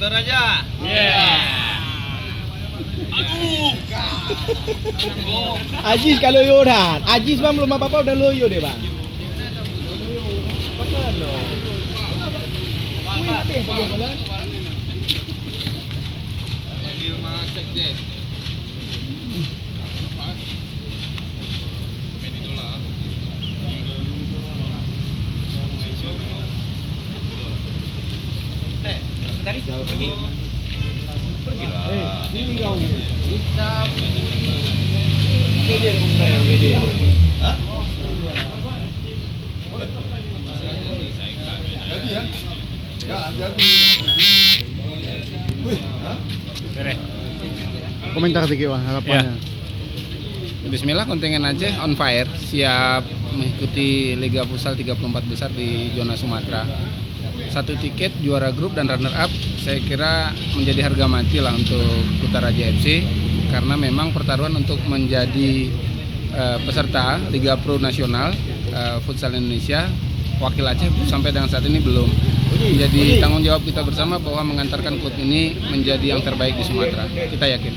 Kutaraja. Aduh. Ajis kalau Yoran, Ajis bang belum apa-apa udah loyo deh bang. Komentar sedikit bang, harapannya. Bismillah, kontingen Aceh on fire, siap mengikuti Liga Futsal 34 besar di zona Sumatera. 1 tiket, juara grup dan runner up, saya kira menjadi harga mati lah untuk Kutaraja FC, karena memang pertaruhan untuk menjadi peserta Liga Pro Nasional Futsal Indonesia wakil Aceh sampai dengan saat ini belum. Jadi tanggung jawab kita bersama bahwa mengantarkan klub ini menjadi yang terbaik di Sumatera. Kita yakin.